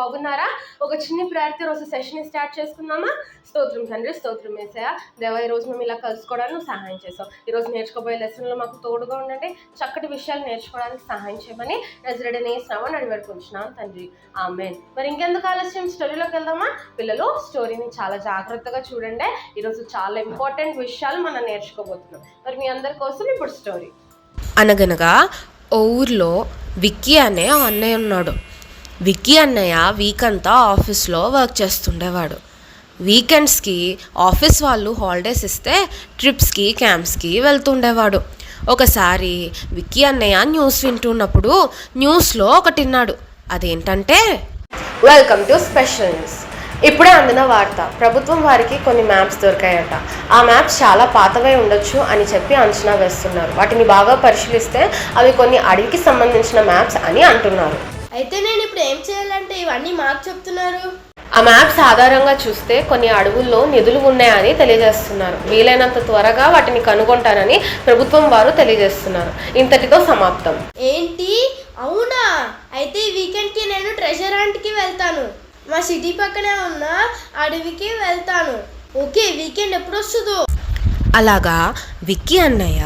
బాగున్నారా? ఒక చిన్న ప్రేయర్తో రోజు సెషన్ స్టార్ట్ చేసుకుందామా? స్తోత్రం తండ్రి, స్తోత్రం యేసయ్య. దేవా, ఈ రోజు మేము ఇలా కలుసుకోవడానికి సహాయం చేసాం. ఈరోజు నేర్చుకోబోయే లెసన్లో మాకు తోడుగా ఉండండి. చక్కటి విషయాలు నేర్చుకోవడానికి సహాయం చేయమని నజరేయుడైన యేసునామమున అడిగి వేడుకుంటున్నాను తండ్రి, ఆమేన్. మరి ఇంకెందుకు ఆలస్యం, స్టోరీలోకి వెళ్దామా? పిల్లలు, స్టోరీని చాలా జాగ్రత్తగా చూడండి. ఈరోజు చాలా ఇంపార్టెంట్ విషయాలు మనం నేర్చుకోబోతున్నాం. మరి మీ అందరి కోసం ఇప్పుడు స్టోరీ. అనగనగా ఓ ఊర్లో విక్కీ అనే అన్నయ్య ఉన్నాడు. విక్కీ అన్నయ్య వీక్ అంతా ఆఫీస్లో వర్క్ చేస్తుండేవాడు. వీకెండ్స్కి ఆఫీస్ వాళ్ళు హాలిడేస్ ఇస్తే ట్రిప్స్కి క్యాంప్స్కి వెళ్తుండేవాడు. ఒకసారి విక్కీ అన్నయ్య న్యూస్ వింటున్నప్పుడు న్యూస్లో ఒకటి విన్నాడు. అదేంటంటే, వెల్కమ్ టు స్పెషల్ న్యూస్. ఇప్పుడే అందిన వార్త, ప్రభుత్వం వారికి కొన్ని మ్యాప్స్ దొరికాయట. ఆ మ్యాప్స్ చాలా పాతవై ఉండొచ్చు అని చెప్పి అంచనా వేస్తున్నారు. వాటిని బాగా పరిశీలిస్తే అవి కొన్ని అడవికి సంబంధించిన మ్యాప్స్ అని అంటున్నారు. అయితే నేను ఇప్పుడు ఏం చేయాలంటే ఇవన్నీ మాకు చెప్తున్నారు? ఆ మ్యాప్స్ ఆధారంగా చూస్తే కొన్ని అడవుల్లో నిధులు ఉన్నాయని తెలియజేస్తున్నారు. వీలైనంత త్వరగా వాటిని కనుగొంటారని ప్రభుత్వం వారు తెలియజేస్తున్నారు. ఇంతటితో సమాప్తం. ఏంటి, అవునా? అయితే ఈ వీకెండ్కి నేను ట్రెజర్ హంట్కి వెళ్తాను. మా సిటీ పక్కనే ఉన్న అడవికి వెళ్తాను. ఓకే, వీకెండ్ ఎప్పుడు వస్తుందో? అలాగా విక్కీ అన్నయ్య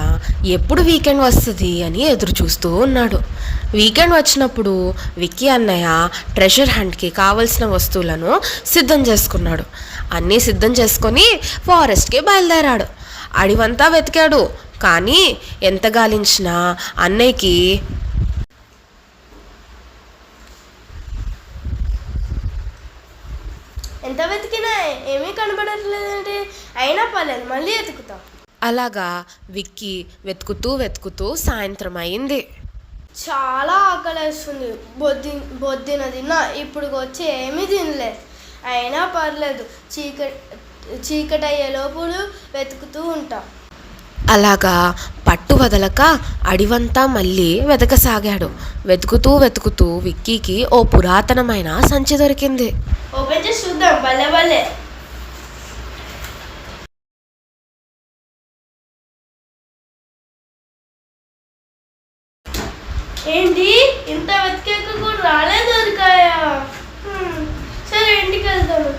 ఎప్పుడు వీకెండ్ వస్తుంది అని ఎదురు చూస్తూ ఉన్నాడు. వీకెండ్ వచ్చినప్పుడు విక్కీ అన్నయ్య ట్రెజర్ హంట్కి కావలసిన వస్తువులను సిద్ధం చేసుకున్నాడు. అన్నీ సిద్ధం చేసుకొని ఫారెస్ట్కి బయలుదేరాడు. అడివంతా వెతికాడు, కానీ ఎంత గాలించినా అన్నయ్యకి ఎంత వెతికినా ఏమీ కనబడట్లేదంటే, అయినా పర్లేదు, మళ్ళీ వెతుకుతాం. అలాగా విక్కీ వెతుకుతూ సాయంత్రం అయింది. చాలా ఆకలేస్తుంది. బొద్దిన తిన్నా, ఇప్పుడు వచ్చి ఏమీ తినలేదు. అయినా పర్లేదు, చీకటి అయ్యేలోపుడు వెతుకుతూ ఉంటా. అలాగా పట్టు వదలక అడివంతా మళ్ళీ వెతకసాగాడు. వెతుకుతూ విక్కీకి ఓ పురాతనమైన సంచి దొరికింది. ఓపెన్ చేసి చూద్దాం. భలే భలే. ఏంటి, ఇంత వెతికాక కూడా రాలేదు, దొరికాయా? సరే, ఇంటికి వెళ్తాను.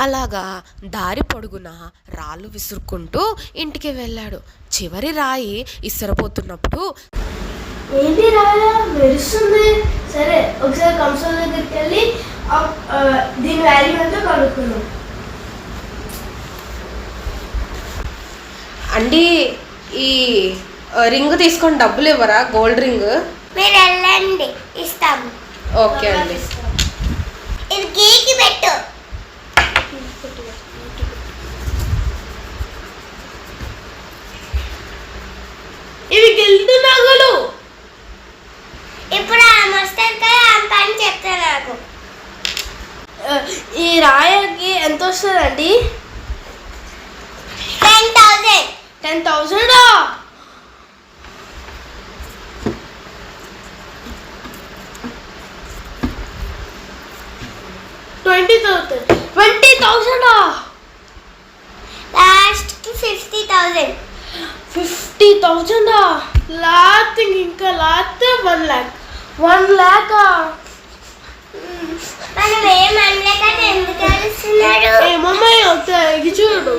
అలాగా దారి పొడుగున రాళ్ళు విసురుకుంటూ ఇంటికి వెళ్ళాడు. చివరి రాయి ఇసరపోతున్నప్పుడు, ఏంటి రాయా మెరుస్తుంది? సరే, ఒకసారి కంసోల్ దగ్గరికి వెళ్ళి దీని వాల్యూ ఎంతో కనుక్కున్నాం. అండి, ఈ రింగ్ తీసుకొని డబ్బులు ఇవ్వరా? Gold ring. మీరు వెళ్ళండి, ఇస్తాము. ఓకే అండి. ఇది కేక్ పెట్టు. ఇవి గెలుతు నగలు. ఇప్పుడు ఆ మస్టర్ కాయ అంత అని చెప్తా నాకు. ఈ రాయకి ఎంత వస్తుందండి? 10,000. 10,000. 20,000. లాస్ట్ కి 50,000. 50,000. లాస్ట్ ఇంకా లాస్ట్ 1 lakh. 1 lakh. మనం ఏం అనలేక ఎందుకు ఏడుస్తున్నాడు? ఏమమ్మాయి ఒకసారి చూడు.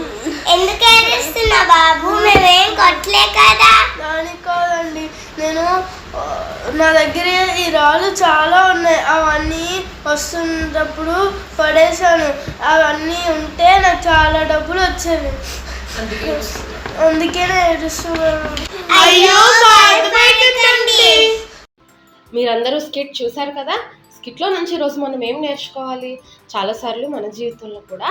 ఎందుకు ఏడుస్తున్నా బాబు? మేమేం కొట్టలే కదా. దానికి కాదండి, నేను నా దగ్గర ఈ రాళ్ళు చాలా ఉన్నాయి. అవన్నీ వస్తున్నప్పుడు పడేశాను. అవన్నీ ఉంటే నాకు చాలా డబ్బులు వచ్చేవి. అందుకే నేను ఏడుస్తున్నాను. అయ్యో, బాధపడకండి. మీరందరూ స్కిట్ చూశారు కదా. స్కిట్లో నుంచి ఈరోజు మనం ఏం నేర్చుకోవాలి? చాలాసార్లు మన జీవితంలో కూడా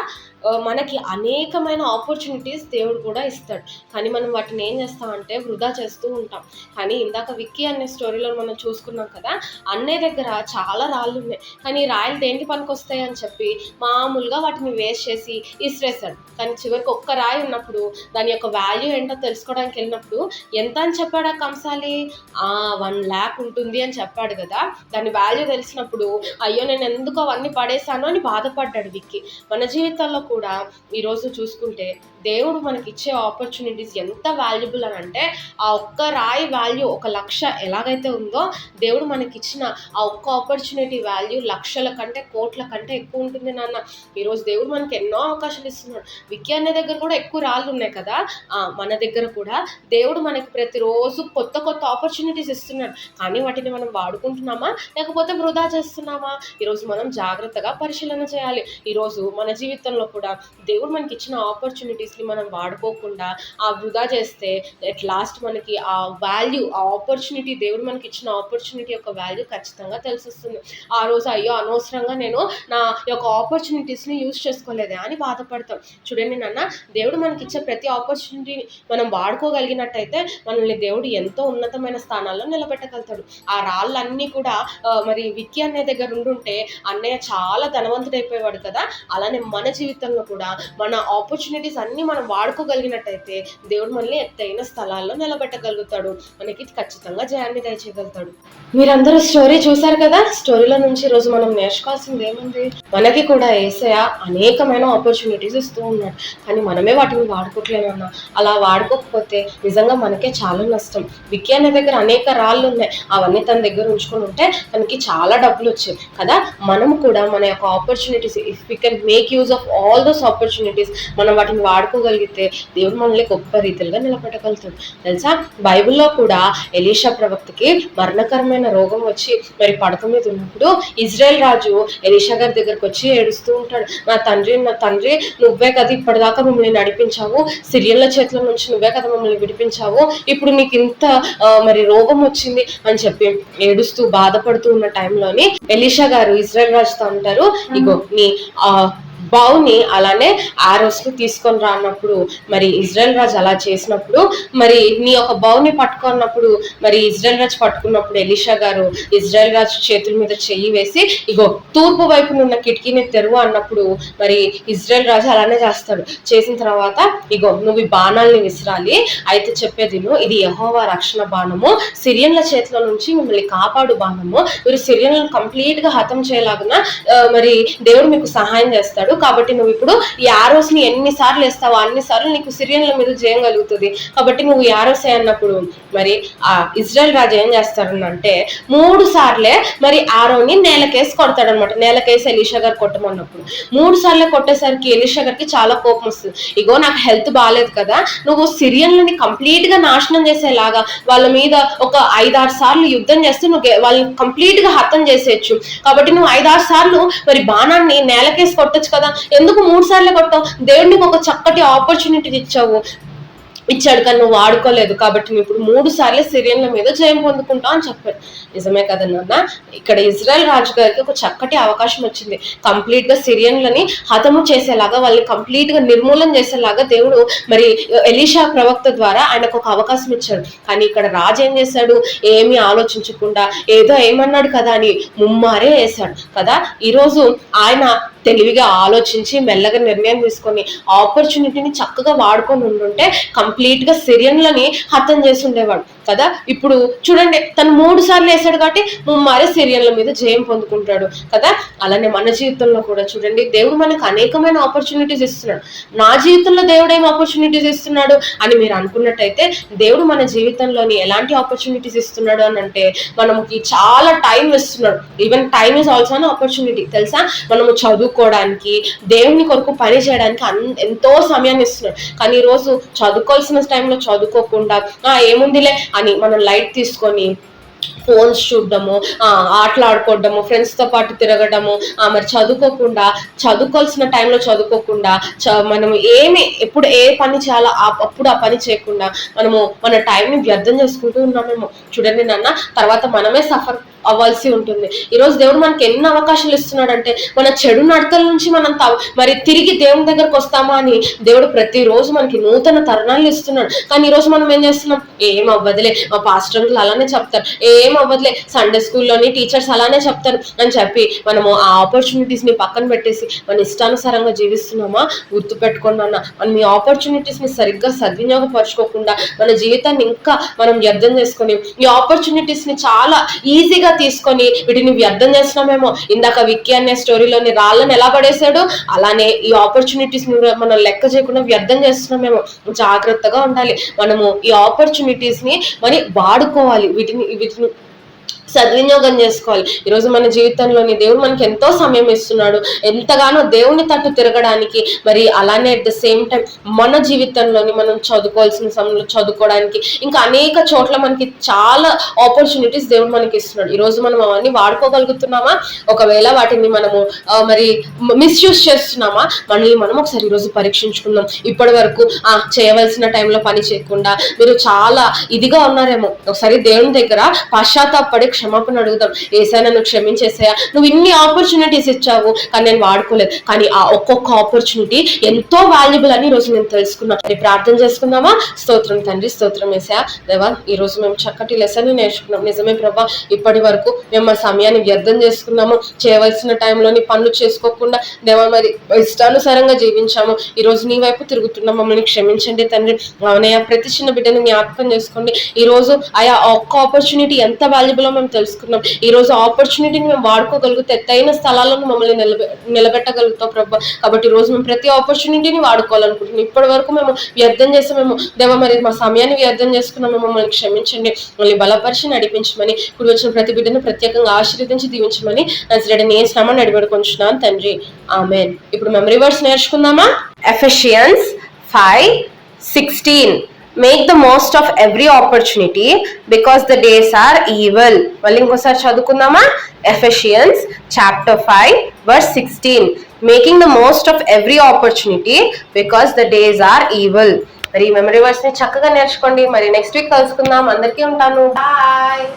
మనకి అనేకమైన ఆపర్చునిటీస్ దేవుడు కూడా ఇస్తాడు. కానీ మనం వాటిని ఏం చేస్తామంటే వృధా చేస్తూ ఉంటాం. కానీ ఇందాక విక్కీ అనే స్టోరీలో మనం చూసుకున్నాం కదా, అన్నయ్య దగ్గర చాలా రాళ్ళు ఉన్నాయి. కానీ ఈ రాయలు దేనికి పనికి వస్తాయి అని చెప్పి మామూలుగా వాటిని వేస్ట్ చేసి ఇసిరేస్తాడు. కానీ చివరికి ఒక్క రాయి ఉన్నప్పుడు దాని యొక్క వాల్యూ ఏంటో తెలుసుకోవడానికి వెళ్ళినప్పుడు ఎంత అని చెప్పాడు ఆ కంసాలి? 1 lakh ఉంటుంది అని చెప్పాడు కదా. దాని వాల్యూ తెలిసినప్పుడు అయ్యో నేను ఎందుకు అవన్నీ పడేశాను అని బాధపడ్డాడు విక్కీ. మన జీవితాల్లో కూడా ఈరోజు చూసుకుంటే దేవుడు మనకి ఇచ్చే ఆపర్చునిటీస్ ఎంత వాల్యుబుల్ అని అంటే, ఆ ఒక్క రాయి వాల్యూ 1,00,000 ఎలాగైతే ఉందో, దేవుడు మనకి ఇచ్చిన ఆ ఒక్క ఆపర్చునిటీ వాల్యూ లక్షల కంటే కోట్ల కంటే ఎక్కువ ఉంటుంది నాన్న. ఈరోజు దేవుడు మనకి ఎన్నో అవకాశాలు ఇస్తున్నాడు. విక్కీ అనే దగ్గర కూడా ఎక్కువ రాళ్ళు ఉన్నాయి కదా, మన దగ్గర కూడా దేవుడు మనకి ప్రతిరోజు కొత్త కొత్త ఆపర్చునిటీస్ ఇస్తున్నాడు. కానీ వాటిని మనం వాడుకుంటున్నామా లేకపోతే వృధా చేస్తున్నామా? ఈరోజు మనం జాగ్రత్తగా పరిశీలన చేయాలి. ఈరోజు మన జీవితంలో కూడా దేవుడు మనకి ఇచ్చిన ఆపర్చునిటీస్ని మనం వాడుకోకుండా ఆ వృధా చేస్తే ఎట్ లాస్ట్ మనకి ఆ వాల్యూ, ఆ ఆపర్చునిటీ, దేవుడు మనకి ఇచ్చిన ఆపర్చునిటీ యొక్క వాల్యూ ఖచ్చితంగా తెలిసొస్తుంది. ఆ రోజు అయ్యో అనవసరంగా నేను నా యొక్క ఆపర్చునిటీస్ని యూజ్ చేసుకోలేదే అని బాధపడతాం. చూడండి నాన్న, దేవుడు మనకి ఇచ్చే ప్రతి ఆపర్చునిటీని మనం వాడుకోగలిగినట్టయితే మనల్ని దేవుడు ఎంతో ఉన్నతమైన స్థానాల్లో నిలబెట్టగలుగుతాడు. ఆ రాళ్ళన్నీ కూడా మరి విక్కీ అనే దగ్గర ఉండుంటే అన్నయ్య చాలా ధనవంతుడైపోయేవాడు కదా. అలానే మన జీవితంలో కూడా మన ఆపర్చునిటీస్ అన్నీ మనం వాడుకోగలిగినట్టయితే దేవుడు మనల్ని ఎత్తైన స్థలాల్లో నిలబెట్టగలుగుతాడు. మనకి ఖచ్చితంగా జయాన్ని దయచేయగలుగుతాడు. మీరందరూ స్టోరీ చూసారు కదా. స్టోరీలో నుంచి ఈరోజు మనం నేర్చుకోవాల్సింది ఏముంది? మనకి కూడా యేసయ్య అనేకమైన ఆపర్చునిటీస్ ఇస్తూ ఉన్నాడు, కానీ మనమే వాటిని వాడుకోవట్లేమన్నా. అలా వాడుకోకపోతే నిజంగా మనకే చాలా నష్టం. విక్కీ అనే దగ్గర అనేక రాళ్ళు ఉన్నాయి, అవన్నీ తన దగ్గర ఉంచుకొని ఉంటే తనకి చాలా డబ్బులు వచ్చాయి కదా. మనం కూడా మన యొక్క opportunities, if we can make use of all those opportunities, మనం వాటిని వాడుకోగలిగితే దేవుడు మనల్ని గొప్ప రీతిగా నిలబెట్టగలుగుతాడు. తెలుసా, బైబిల్లో కూడా ఎలీషా ప్రవక్తకి మరణకరమైన రోగం వచ్చి మరి పడక మీద ఉన్నప్పుడు ఇజ్రాయెల్ రాజు ఎలీషా గారి దగ్గరకు వచ్చి ఏడుస్తూ ఉంటాడు. నా తండ్రి నువ్వే కదా ఇప్పటిదాకా మమ్మల్ని నడిపించావు, సిరియన్ల చేతుల నుంచి నువ్వే కదా మమ్మల్ని విడిపించావు, ఇప్పుడు నీకు ఇంత మరి రోగం వచ్చింది అని చెప్పి ఏడుస్తూ బాధపడుతూ ఉన్న టైంలోని ఎలీషా గారు ఇజ్రాయెల్ రాజుతో అంటారు, ఇగో నీ బావుని అలానే ఆరోస్ని తీసుకొని రానప్పుడు మరి ఇజ్రాయెల్ రాజు అలా చేసినప్పుడు మరి నీ యొక్క బావుని పట్టుకున్నప్పుడు మరి ఇజ్రాయెల్ రాజు పట్టుకున్నప్పుడు ఎలీషా గారు ఇజ్రాయెల్ రాజు చేతుల మీద చెయ్యి వేసి ఇగో తూర్పు వైపున ఉన్న కిటికీని తెరువు అన్నప్పుడు మరి ఇజ్రాయెల్ రాజు అలానే చేస్తాడు. చేసిన తర్వాత ఇగో నువ్వు ఈ బాణాలని విసిరాలి, అయితే చెప్పేది ఇది యెహోవా రక్షణ బాణము, సిరియన్ల చేతిలో నుంచి మిమ్మల్ని కాపాడు బాణము, మీరు సిరియన్లను కంప్లీట్ గా హతం చేయలాగున మరి దేవుడు మీకు సహాయం చేస్తాడు. కాబట్టి నువ్వు ఇప్పుడు ఈ ఆరోస్ని ఎన్నిసార్లు వేస్తావో అన్నిసార్లు నీకు సిరియన్ల మీద జయం కలుగుతుంది. కాబట్టి నువ్వు ఈ ఆరోస్ అన్నప్పుడు మరి ఆ ఇజ్రాయెల్ రాజు ఏం చేస్తాడనంటే 3 సార్లే మరి ఆరోని నేలకేసి కొడతాడు అనమాట. నేలకేసి ఎలీషా గారు కొట్టమన్నప్పుడు 3 సార్లే కొట్టేసరికి ఎలీషా గారికి చాలా కోపం వస్తుంది. ఇగో నాకు హెల్త్ బాగాలేదు కదా, నువ్వు సిరియన్లని కంప్లీట్ గా నాశనం చేసేలాగా వాళ్ళ మీద ఒక 5-6 సార్లు యుద్ధం చేస్తే నువ్వు వాళ్ళని కంప్లీట్ గా హతం చేసేయచ్చు. కాబట్టి నువ్వు 5-6 సార్లు మరి బాణాన్ని నేలకేసి కొట్టొచ్చు కదా, ఎందుకు 3 సార్లే కొట్టావు? దేవుడికి ఒక చక్కటి ఆపర్చునిటీ ఇచ్చాడు కానీ నువ్వు వాడుకోలేదు, కాబట్టి నువ్వు ఇప్పుడు 3 సార్లు సిరియన్ల మీద జయం పొందుకుంటావు అని చెప్పాడు. నిజమే కదా నాన్న, ఇక్కడ ఇజ్రాయెల్ రాజు గారికి ఒక చక్కటి అవకాశం వచ్చింది. కంప్లీట్ గా సిరియన్లని హతము చేసేలాగా, వాళ్ళని కంప్లీట్ గా నిర్మూలన చేసేలాగా దేవుడు మరి ఎలీషా ప్రవక్త ద్వారా ఆయనకు ఒక అవకాశం ఇచ్చాడు. కానీ ఇక్కడ రాజు ఏం చేశాడు? ఏమీ ఆలోచించకుండా ఏదో ఏమన్నాడు కదా అని ముమ్మారే వేశాడు కదా. ఈరోజు ఆయన తెలివిగా ఆలోచించి మెల్లగా నిర్ణయం తీసుకొని ఆపర్చునిటీని చక్కగా వాడుకొని ఉండుంటే కంప్లీట్ గా సిరియన్లని హతం చేసి ఉండేవాడు కదా. ఇప్పుడు చూడండి, తను 3 సార్లు వేసాడు కాబట్టి ముమ్మారే సిరియన్ల మీద జయం పొందుకుంటాడు కదా. అలానే మన జీవితంలో కూడా చూడండి, దేవుడు మనకు అనేకమైన ఆపర్చునిటీస్ ఇస్తున్నాడు. నా జీవితంలో దేవుడు ఏం ఆపర్చునిటీస్ ఇస్తున్నాడు అని మీరు అనుకున్నట్టయితే, దేవుడు మన జీవితంలోని ఎలాంటి ఆపర్చునిటీస్ ఇస్తున్నాడు అని అంటే మనకి చాలా టైం ఇస్తున్నాడు. Even time is also an opportunity. తెలుసా, మనము చదువుకోవడానికి, దేవుని కొరకు పని చేయడానికి ఎంతో సమయాన్ని ఇస్తున్నాడు. కానీ ఈరోజు చదువుకోవాల్సిన టైంలో చదువుకోకుండా ఏముందిలే అని మనం లైట్ తీసుకొని ఫోన్స్ చూడడము, ఆటలాడుకోవడము, ఫ్రెండ్స్తో పాటు తిరగడము, మరి చదువుకోవాల్సిన టైంలో చదువుకోకుండా మనం ఎప్పుడు ఏ పని చేయాలో అప్పుడు ఆ పని చేయకుండా మనము మన టైంని వ్యర్థం చేసుకుంటూ ఉన్నామేమో. చూడండి నాన్న, తర్వాత మనమే సఫర్ అవ్వాల్సి ఉంటుంది. ఈరోజు దేవుడు మనకి ఎన్ని అవకాశాలు ఇస్తున్నాడంటే మన చెడు నడతల నుంచి మనం మరి తిరిగి దేవుని దగ్గరకు వస్తామా అని దేవుడు ప్రతిరోజు మనకి నూతన తరుణాలు ఇస్తున్నాడు. కానీ ఈరోజు మనం ఏం చేస్తున్నాం? ఏం అవ్వదులే, మా పాస్టర్లు అలానే చెప్తారు, ఏం అవ్వదులే, సండే స్కూల్లోని టీచర్స్ అలానే చెప్తారు అని చెప్పి మనము ఆ ఆపర్చునిటీస్ ని పక్కన పెట్టేసి మన ఇష్టానుసారంగా జీవిస్తున్నామా? గుర్తుపెట్టుకోండి అన్న, మనం ఈ ఆపర్చునిటీస్ ని సరిగ్గా సద్వినియోగపరచుకోకుండా మన జీవితాన్ని ఇంకా మనం వ్యర్థం చేసుకొని ఈ ఆపర్చునిటీస్ ని చాలా ఈజీగా తీసుకొని వీటిని వ్యర్థం చేస్తున్నామేమో. ఇందాక విక్కీ అనే స్టోరీలోని రాళ్ళని ఎలా పడేశాడు, అలానే ఈ ఆపర్చునిటీస్ మనం లెక్క చేయకుండా వ్యర్థం చేస్తున్నామేమో. జాగ్రత్తగా ఉండాలి. మనము ఈ ఆపర్చునిటీస్ ని మరి వాడుకోవాలి, వీటిని సద్వినియోగం చేసుకోవాలి. ఈరోజు మన జీవితంలోని దేవుడు మనకి ఎంతో సమయం ఇస్తున్నాడు, ఎంతగానో దేవుని తట్టు తిరగడానికి. మరి అలానే అట్ ద సేమ్ టైం మన జీవితంలోని మనం చదువుకోవాల్సిన సమయంలో చదువుకోవడానికి, ఇంకా అనేక చోట్ల మనకి చాలా ఆపర్చునిటీస్ దేవుడు మనకి ఇస్తున్నాడు. ఈరోజు మనం అవన్నీ వాడుకోగలుగుతున్నామా? ఒకవేళ వాటిని మనము మరి మిస్యూజ్ చేస్తున్నామా? మనల్ని మనం ఒకసారి ఈరోజు పరీక్షించుకుందాం. ఇప్పటి వరకు చేయవలసిన టైంలో పని చేయకుండా మీరు చాలా ఇదిగా ఉన్నారేమో. ఒకసారి దేవుని దగ్గర పశ్చాత్తాపడి క్షమాపణ అడుగుదాం. ఏసయ్యా నన్ను క్షమించేసాయా, నువ్వు ఇన్ని ఆపర్చునిటీస్ ఇచ్చావు కానీ నేను వాడుకోలేదు, కానీ ఆ ఒక్కొక్క ఆపర్చునిటీ ఎంతో వాల్యుబుల్ అని ఈరోజు నేను తెలుసుకున్నాను. మరి ప్రార్థన చేసుకుందామా? స్తోత్రం తండ్రి, స్తోత్రం ఏసయ్యా. దేవా, ఈరోజు మేము చక్కటి లెసన్ నేర్చుకున్నాం. నిజమే ప్రభా, ఇప్పటి వరకు మేము మా సమయాన్ని వ్యర్థం చేసుకున్నాము, చేయవలసిన టైంలోని పనులు చేసుకోకుండా దేవా మరి ఇష్టానుసారంగా జీవించాము. ఈరోజు నీ వైపు తిరుగుతున్నాం, మమ్మల్ని క్షమించండి తండ్రి. అవునయ్యా, ప్రతి చిన్న బిడ్డని జ్ఞాపకం చేసుకోండి. ఈరోజు ఆయా ఒక్క ఆపర్చునిటీ ఎంత వాల్యుబుల్ మేము తెలుసుకున్నాం. ఈ రోజు ఆపర్చునిటీని మేము వాడుకోగలిగితే ఎత్తైన స్థలాలను మమ్మల్ని నిలబెట్టగలుగుతాం ప్రభా. కాబట్టి ఈ రోజు మేము ప్రతి ఆపర్చునిటీని వాడుకోవాలనుకుంటున్నాం. ఇప్పటి వరకు మేము వ్యర్థం చేసామేమో దేవా, మరి మా సమయాన్ని వ్యర్థం చేసుకున్నామేమో, మమ్మల్ని క్షమించండి, మమ్మల్ని బలపరిచి నడిపించమని, ఇప్పుడు వచ్చిన ప్రతి బిడ్డను ప్రత్యేకంగా ఆశీర్వదించి దీవించమని నజరేయుడైన యేసునామమున అడిగివేడుకొంచున్నాను తండ్రి, ఆమేన్. ఇప్పుడు మెమరీ వర్డ్స్ నేర్చుకుందామా? Ephesians 5:16. Make the most of every opportunity because the days are evil. మళ్ళీ ఇంకోసారి చదువుకుందామా? Ephesians chapter 5:16. Making the most of every opportunity because the days are evil. మరి మెమరీ వర్డ్స్ ని చక్కగా నేర్చుకోండి. మరి నెక్స్ట్ వీక్ కలుసుకుందాం. అందరికీ ఉంటాను. బాయ్.